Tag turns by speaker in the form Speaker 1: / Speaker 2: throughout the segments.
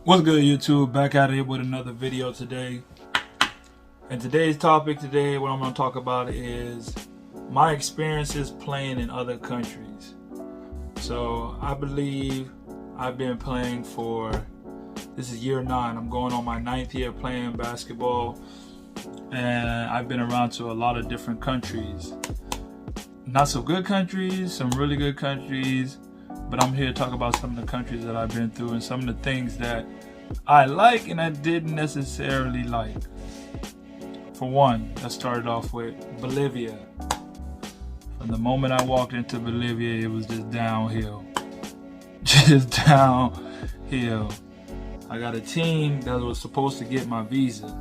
Speaker 1: What's good, YouTube? Back at it with another video today. And today's topic what I'm going to talk about is my experiences playing in other countries. So I believe I've been playing this is year 9. I'm going on my 9th year playing basketball, and I've been around to a lot of different countries. Not so good countries, some really good countries. But I'm here to talk about some of the countries that I've been through and some of the things that I like and I didn't necessarily like. For one, let's start off with Bolivia. From the moment I walked into Bolivia, it was just downhill. Just downhill. I got a team that was supposed to get my visa.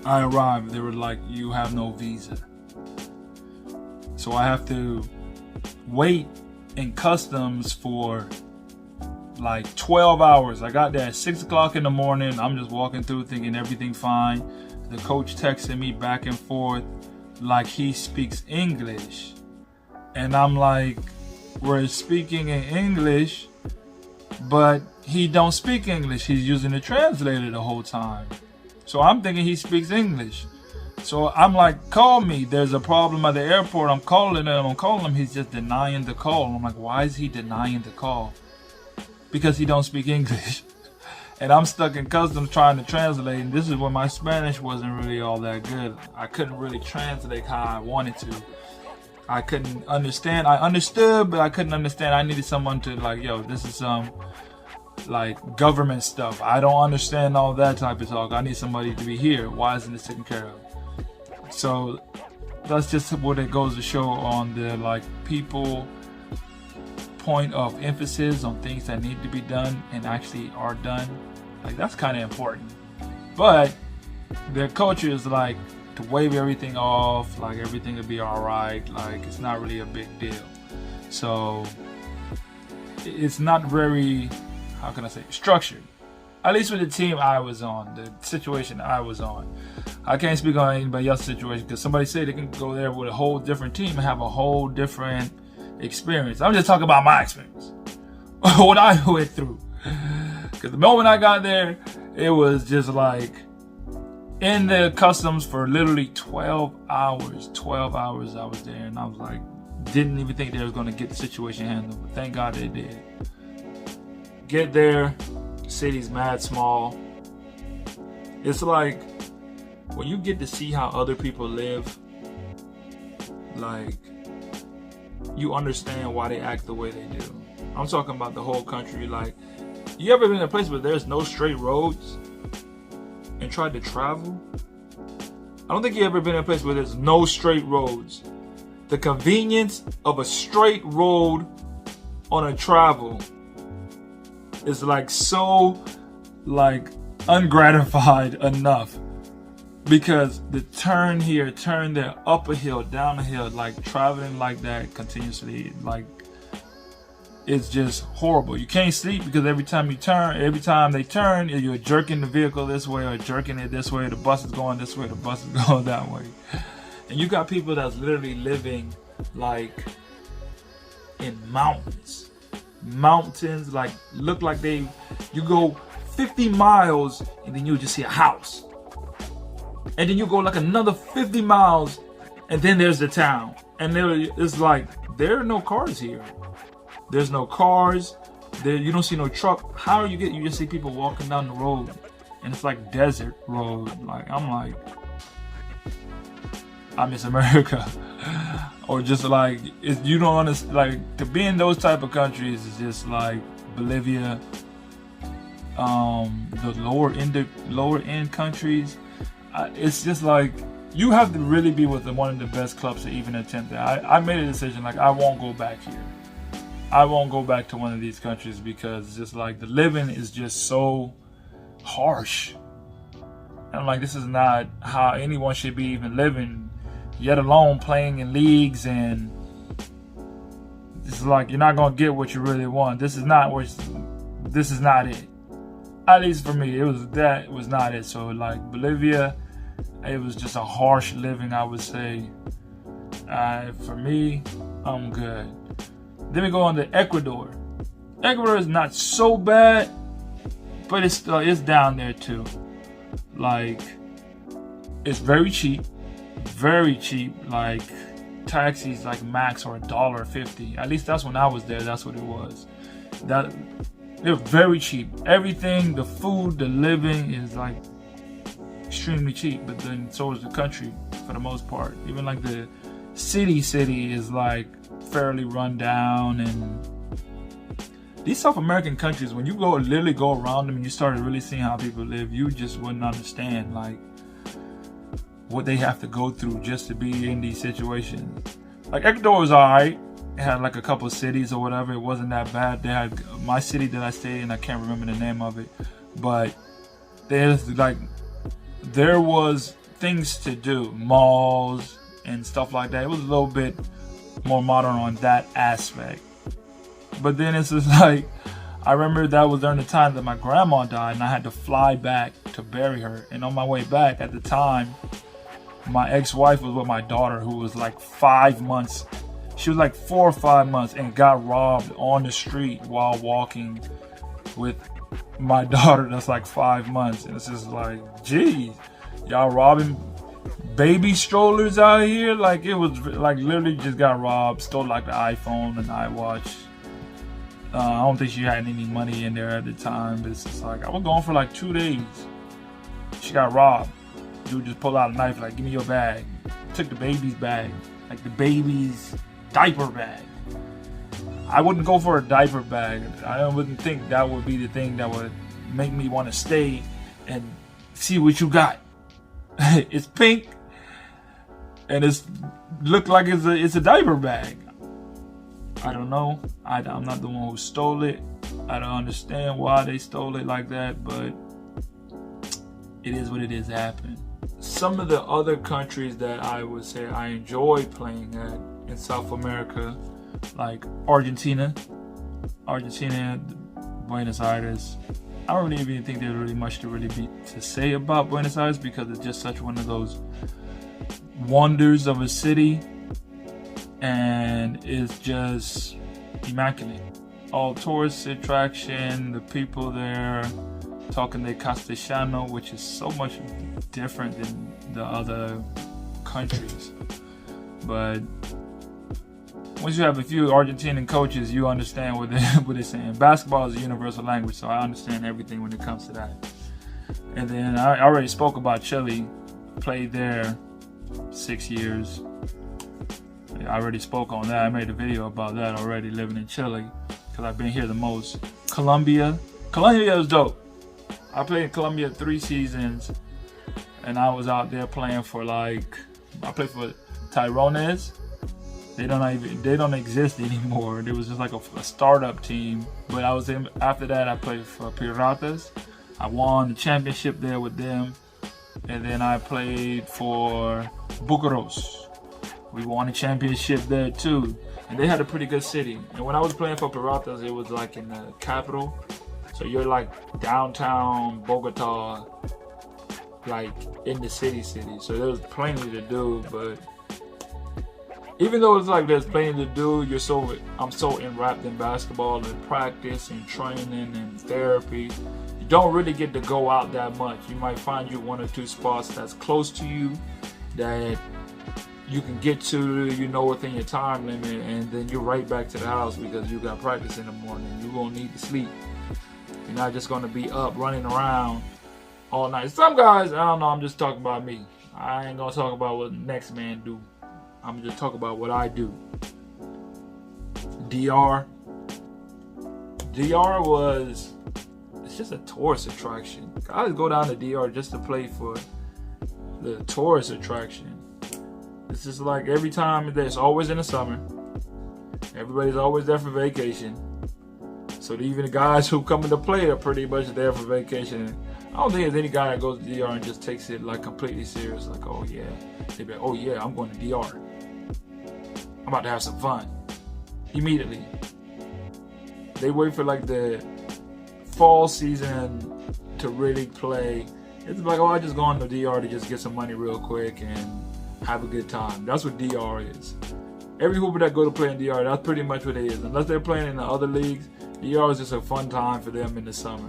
Speaker 1: I arrived, they were like, you have no visa. So I have to wait in customs for like 12 hours. I got there at 6 o'clock in the morning. I'm just walking through thinking everything fine. The coach texting me back and forth like he speaks English. And I'm like, we're speaking in English, but he don't speak English. He's using a translator the whole time. So I'm thinking he speaks English. So I'm like, call me. There's a problem at the airport. I'm calling him. He's just denying the call. I'm like, why is he denying the call? Because he don't speak English. And I'm stuck in customs trying to translate. And this is when my Spanish wasn't really all that good. I couldn't really translate how I wanted to. I couldn't understand. I understood, but I couldn't understand. I needed someone to like, yo, this is some like government stuff. I don't understand all that type of talk. I need somebody to be here. Why isn't this taken care of? So that's just what it goes to show on the like people point of emphasis on things that need to be done and actually are done. Like that's kind of important. But their culture is like to wave everything off, like everything will be alright, like it's not really a big deal. So it's not very, how can I say, structured. At least with the team I was on, the situation I was on. I can't speak on anybody else's situation because somebody said they can go there with a whole different team and have a whole different experience. I'm just talking about my experience. What I went through. Because the moment I got there, it was just like in the customs for literally 12 hours. 12 hours I was there, and I was like, didn't even think they was going to get the situation handled. But thank God they did. Get there. City's mad small. It's like when you get to see how other people live, like you understand why they act the way they do. I'm talking about the whole country. Like, you ever been in a place where there's no straight roads and tried to travel? I don't think you ever been in a place where there's no straight roads. The convenience of a straight road on a travel is like so like ungratified enough, because the turn here, turn there, up a hill, down a hill, like traveling like that continuously, like it's just horrible. You can't sleep because every time they turn, you're jerking the vehicle this way or jerking it this way. The bus is going this way, the bus is going that way. And you got people that's literally living like in mountains, like look like you go 50 miles and then you just see a house, and then you go like another 50 miles and then there's the town, and it's like there are no cars here. There's no cars there. You don't see no truck. How you just see people walking down the road, and it's like desert road. Like I'm like, I miss America. Or just like, you don't understand, like to be in those type of countries is just like Bolivia, the lower end countries. It's just like you have to really be with one of the best clubs to even attempt that. I made a decision, like I won't go back here. I won't go back to one of these countries because it's just like the living is just so harsh. And I'm like, this is not how anyone should be even living, yet alone playing in leagues. And it's like you're not gonna get what you really want. This is not it. At least for me, it was not it. So like Bolivia, it was just a harsh living, I would say. For me, I'm good. Then we go on to Ecuador. Ecuador is not so bad, but it's down there too. Like, it's very cheap. Like, taxis like max are $1.50. At least that's when I was there. That's what it was. They're very cheap. Everything, the food, the living is like extremely cheap. But then so is the country for the most part. Even like the city is like fairly run down. And these South American countries, when you literally go around them and you started really seeing how people live, you just wouldn't understand like what they have to go through just to be in these situations. Like, Ecuador was alright. It had like a couple cities or whatever. It wasn't that bad. They had my city that I stayed in. I can't remember the name of it, but there was things to do, malls and stuff like that. It was a little bit more modern on that aspect. But then it's just like, I remember that was during the time that my grandma died, and I had to fly back to bury her. And on my way back, at the time, my ex-wife was with my daughter, who was like 5 months. She was like 4 or 5 months and got robbed on the street while walking with my daughter that's like 5 months. And it's just like, geez, y'all robbing baby strollers out here? Like, it was like literally just got robbed, stole like the iPhone and iWatch. I don't think she had any money in there at the time, but it's just like, I was gone for like 2 days. She got robbed. Dude just pulled out a knife, like, give me your bag. Took the baby's bag, like the baby's diaper bag. I wouldn't go for a diaper bag. I wouldn't think that would be the thing that would make me want to stay and see what you got. It's pink, and it's looked like it's a diaper bag. I don't know. I'm not the one who stole it. I don't understand why they stole it like that, but it is what it is. Happened. Some of the other countries that I would say I enjoy playing at in South America, like Argentina, Buenos Aires. I don't even think there's really much to say about Buenos Aires, because it's just such one of those wonders of a city, and it's just immaculate. All tourist attraction, the people there talking their Castellano, which is so much different than the other countries. But once you have a few Argentinian coaches, you understand what they're saying. Basketball is a universal language, so I understand everything when it comes to that. And then I already spoke about Chile. Played there 6 years. I already spoke on that. I made a video about that already, living in Chile, because I've been here the most. Colombia was dope. I played in Colombia 3 seasons, and I was out there playing for I played for Tyrones. They don't exist anymore. It was just like a startup team. But after that, I played for Piratas. I won the championship there with them. And then I played for Bucaros. We won a championship there too. And they had a pretty good city. And when I was playing for Piratas, it was like in the capital. So you're like downtown Bogota, like in the city. So there was plenty to do, but even though it's like there's plenty to do, I'm so enwrapped in basketball and practice and training and therapy. You don't really get to go out that much. You might find you 1 or 2 spots that's close to you that you can get to, within your time limit, and then you're right back to the house because you got practice in the morning. You're gonna need to sleep. You're not just gonna be up running around all night. Some guys, I don't know, I'm just talking about me. I ain't gonna talk about what the next man do. I'm just talking about what I do. DR it's just a tourist attraction. Guys go down to DR just to play for the tourist attraction. It's just like every time it's always in the summer. Everybody's always there for vacation. So even the guys who come to play are pretty much there for vacation. I don't think there's any guy that goes to DR and just takes it like completely serious. Like, oh yeah. They be like, oh yeah, I'm going to DR. I'm about to have some fun. Immediately. They wait for like the fall season to really play. It's like, oh, I just go on to DR to just get some money real quick and have a good time. That's what DR is. Every hooper that go to play in DR, that's pretty much what it is. Unless they're playing in the other leagues, DR is just a fun time for them in the summer.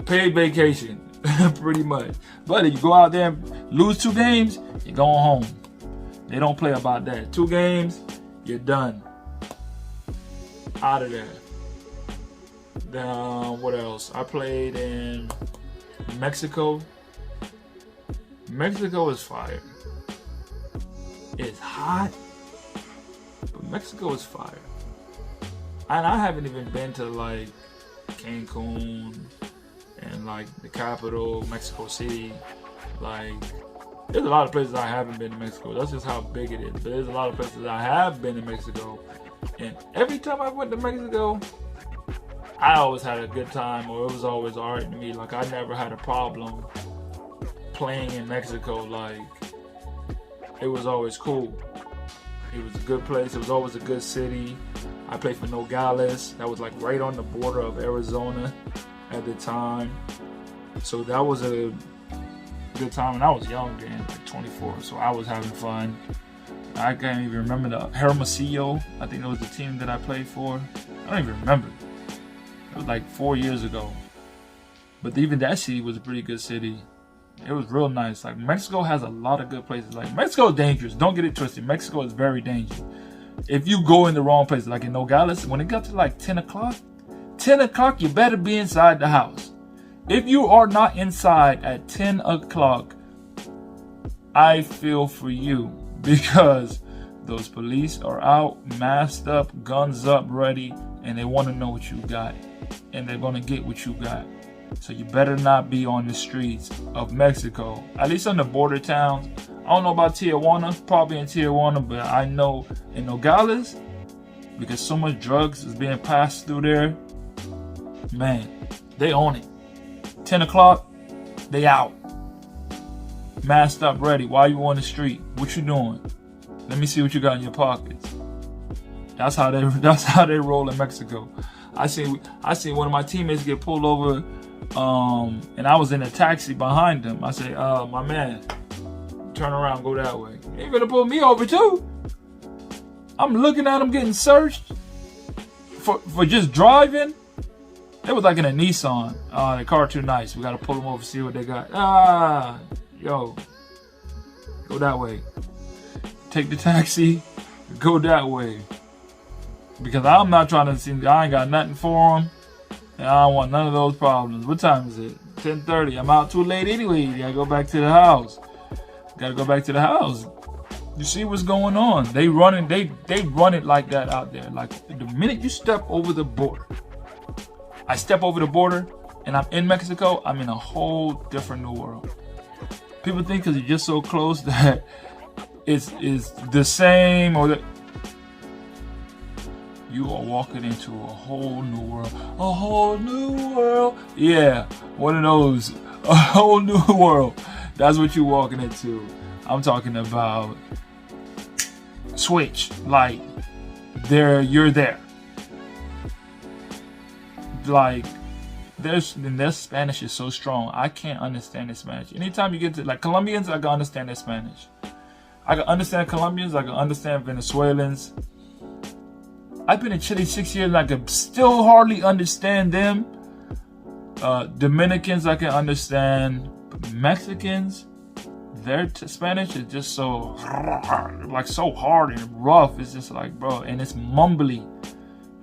Speaker 1: paid vacation, pretty much. But if you go out there and lose 2 games, you're going home. They don't play about that. 2 games, you're done. Out of there. Then what else? I played in Mexico. Mexico is fire. It's hot, but Mexico is fire. And I haven't even been to like Cancun and like the capital, Mexico City. Like, there's a lot of places I haven't been to Mexico. That's just how big it is. But there's a lot of places I have been to Mexico. And every time I went to Mexico, I always had a good time, or it was always alright to me. Like, I never had a problem playing in Mexico. Like, it was always cool. It was a good place. It was always a good city. I played for Nogales. That was like right on the border of Arizona at the time. So that was a good time. And I was young then, like 24. So I was having fun. I can't even remember the Hermosillo. I think it was the team that I played for. I don't even remember. It was like 4 years ago. But even that city was a pretty good city. It was real nice. Like, Mexico has a lot of good places. Like, Mexico is dangerous. Don't get it twisted. Mexico is very dangerous. If you go in the wrong place, like in Nogales, when it got to like 10 o'clock, you better be inside the house. If you are not inside at 10 o'clock, I feel for you, because those police are out, masked up, guns up, ready, and they want to know what you got. And they're going to get what you got. So you better not be on the streets of Mexico, at least in the border towns. I don't know about Tijuana, probably in Tijuana, but I know in Nogales, because so much drugs is being passed through there, man, they own it. 10 o'clock, they out. Masked up, ready. Why you on the street? What you doing? Let me see what you got in your pockets. That's how they roll in Mexico. I seen one of my teammates get pulled over, and I was in a taxi behind him. I said, my man, turn around, go that way. You ain't gonna pull me over too. I'm looking at him getting searched for just driving. It was like in a Nissan. The car too nice. We gotta pull them over, see what they got. Yo, go that way. Take the taxi, go that way. Because I'm not trying to see, I ain't got nothing for them. And I don't want none of those problems. What time is it? 10:30. I'm out too late anyway. You gotta go back to the house. Gotta go back to the house. You see what's going on. They run it like that out there. Like, the minute you step over the border, I step over the border and I'm in Mexico, I'm in a whole different new world. People think because you're just so close that it's the same, or that you are walking into a whole new world. A whole new world. Yeah, one of those. A whole new world. That's what you're walking into. I'm talking about switch. Like, you're there. Like, their Spanish is so strong. I can't understand their Spanish. Anytime you get to, like, Colombians, I can understand their Spanish. I can understand Colombians. I can understand Venezuelans. I've been in Chile 6 years and I can still hardly understand them. Dominicans, I can understand. But Mexicans, their Spanish is just so, like, so hard and rough. It's just like, bro, and it's mumbly.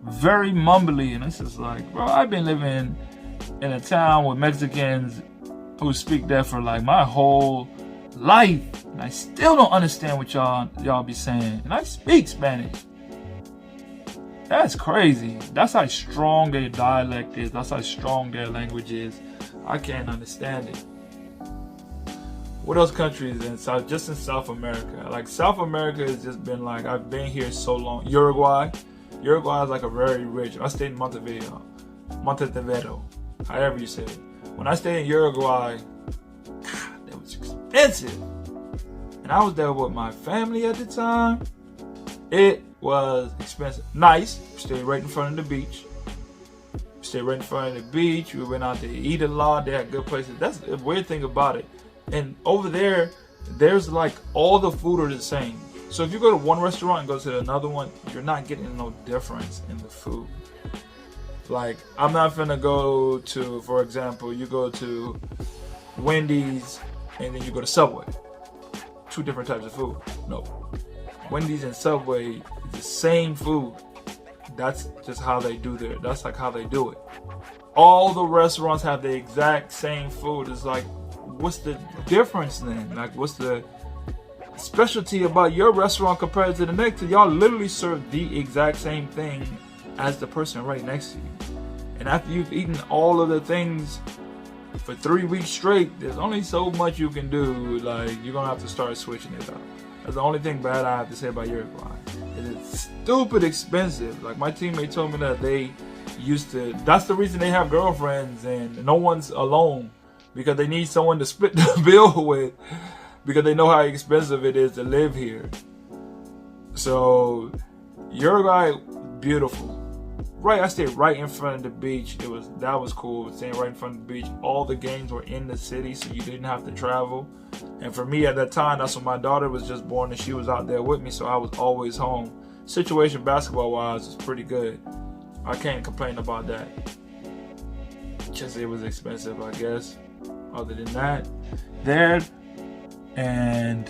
Speaker 1: Very mumbly. And it's just like, bro, I've been living in a town with Mexicans who speak that for like my whole life. And I still don't understand what y'all be saying. And I speak Spanish. That's crazy. That's how strong their dialect is. That's how strong their language is. I can't understand it. What else countries in South? Just in South America. Like, South America has just been like, I've been here so long. Uruguay is like a very rich. I stayed in Montevideo, however you say it. When I stayed in Uruguay, God, that was expensive. And I was there with my family at the time. It was expensive. Nice. Stayed right in front of the beach. We went out to eat a lot. They had good places. That's the weird thing about it. And over there, there's like all the food are the same. So if you go to one restaurant and go to another one, you're not getting no difference in the food. Like, I'm not finna go to, for example, you go to Wendy's and then you go to Subway. Two different types of food. No. Wendy's and Subway, the same food. That's just how they do that's like how they do it. All the restaurants have the exact same food. It's like, what's the difference then? Like, what's the specialty about your restaurant compared to the next? Y'all literally serve the exact same thing as the person right next to you. And after you've eaten all of the things for 3 weeks straight, there's only so much you can do. Like, you're gonna have to start switching it up. That's the only thing bad I have to say about Uruguay. It's stupid expensive. Like, my teammate told me that they used to, that's the reason they have girlfriends and no one's alone, because they need someone to split the bill with, because they know how expensive it is to live here. So Uruguay, beautiful. Right, I stayed right in front of the beach. That was cool, staying right in front of the beach. All the games were in the city, so you didn't have to travel. And for me at that time, that's when my daughter was just born and she was out there with me, so I was always home. Situation basketball-wise was pretty good. I can't complain about that. Just it was expensive, I guess. Other than that, there and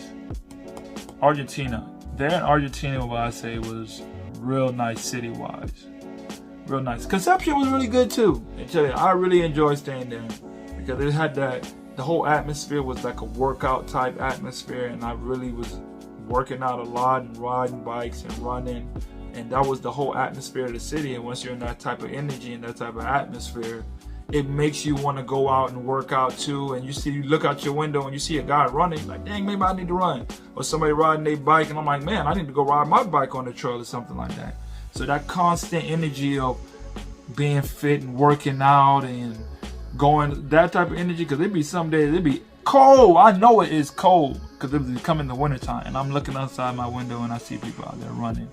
Speaker 1: Argentina. There in Argentina, what I say was real nice city-wise. Real nice. Conception was really good too. And Chile, I really enjoyed staying there because it had the whole atmosphere was like a workout type atmosphere, and I really was working out a lot and riding bikes and running, and that was the whole atmosphere of the city. And once you're in that type of energy and that type of atmosphere, it makes you want to go out and work out too. And you look out your window and you see a guy running, like, dang, maybe I need to run. Or somebody riding their bike, and I'm like, man, I need to go ride my bike on the trail or something like that. So that constant energy of being fit and working out and going, that type of energy, because it'd be some days, it'd be cold. I know it is cold because it was coming the wintertime, and I'm looking outside my window and I see people out there running.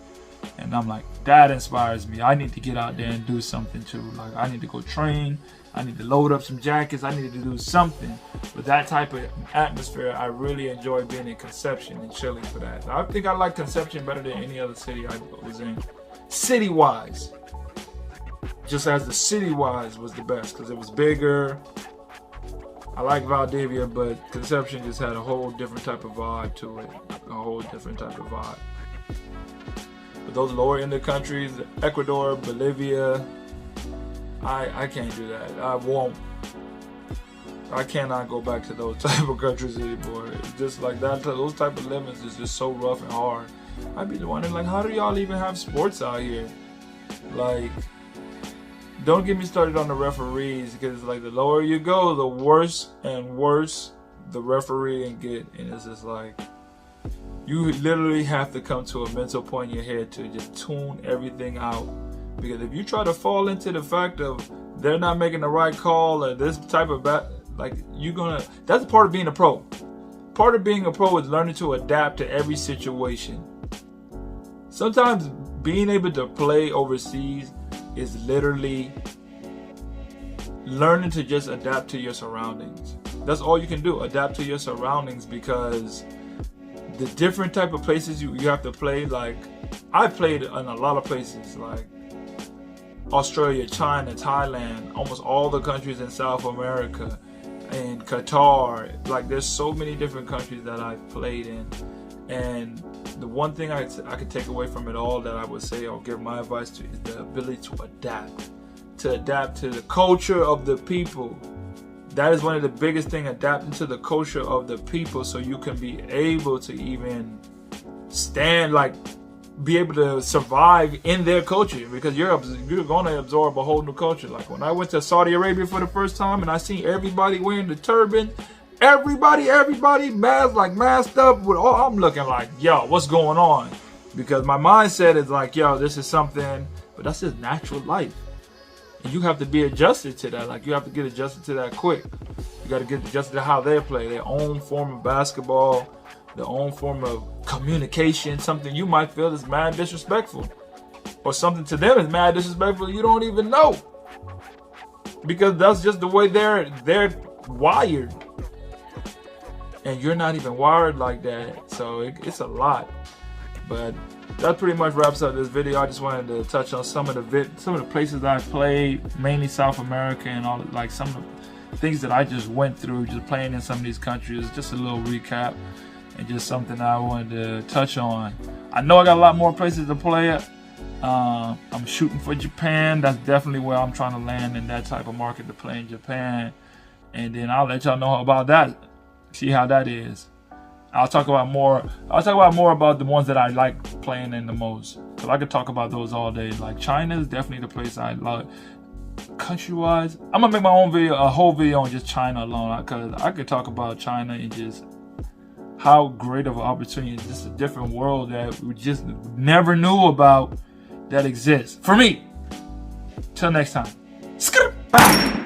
Speaker 1: And I'm like, that inspires me. I need to get out there and do something too. Like, I need to go train. I need to load up some jackets. I need to do something. But that type of atmosphere, I really enjoy being in Conception and Chile for that. I think I like Conception better than any other city I was in. City-wise. Just as the city-wise was the best because it was bigger. I like Valdivia, but Conception just had a whole different type of vibe to it. A whole different type of vibe. But those lower end of countries, Ecuador, Bolivia, I can't do that. I won't. I cannot go back to those type of countries anymore. It's just like that. Those type of limits is just so rough and hard. I'd be wondering, like, how do y'all even have sports out here? Like, don't get me started on the referees, because like the lower you go, the worse and worse the refereeing get, and it's just like you literally have to come to a mental point in your head to just tune everything out. Because if you try to fall into the fact of they're not making the right call or this type of that's part of being a pro. Part of being a pro is learning to adapt to every situation. Sometimes being able to play overseas is literally learning to just adapt to your surroundings. That's all you can do, adapt to your surroundings, because the different type of places you have to play, like I played in a lot of places like Australia, China, Thailand, almost all the countries in South America, and Qatar. Like, there's so many different countries that I've played in, and the one thing I could take away from it all that I would say or give my advice to is the ability to adapt to the culture of the people. That is one of the biggest things, adapting to the culture of the people, so you can be able to even stand, like, be able to survive in their culture, because you're going to absorb a whole new culture. Like when I went to Saudi Arabia for the first time and I seen everybody wearing the turban, everybody masked up with all, I'm looking like, yo, what's going on? Because my mindset is like, yo, this is something, but that's just natural life. And you have to be adjusted to that. Like, you have to get adjusted to that quick. You got to get adjusted to how they play, their own form of basketball, their own form of communication. Something you might feel is mad disrespectful, or something to them is mad disrespectful you don't even know, because that's just the way they're wired, and you're not even wired like that. So it's a lot. But that pretty much wraps up this video. I just wanted to touch on some of the places that I played, mainly South America, and all like some of the things that I just went through just playing in some of these countries. Just a little recap and just something that I wanted to touch on. I know I got a lot more places to play at. I'm shooting for Japan. That's definitely where I'm trying to land, in that type of market, to play in Japan. And then I'll let y'all know about that. See how that is. I'll talk about more about the ones that I like playing in the most, because I could talk about those all day. Like China is definitely the place I love. Country-wise, I'm gonna make my own video, a whole video on just China alone, because I could talk about China and just how great of an opportunity. It's just a different world that we just never knew about that exists. For me. Till next time. Bye.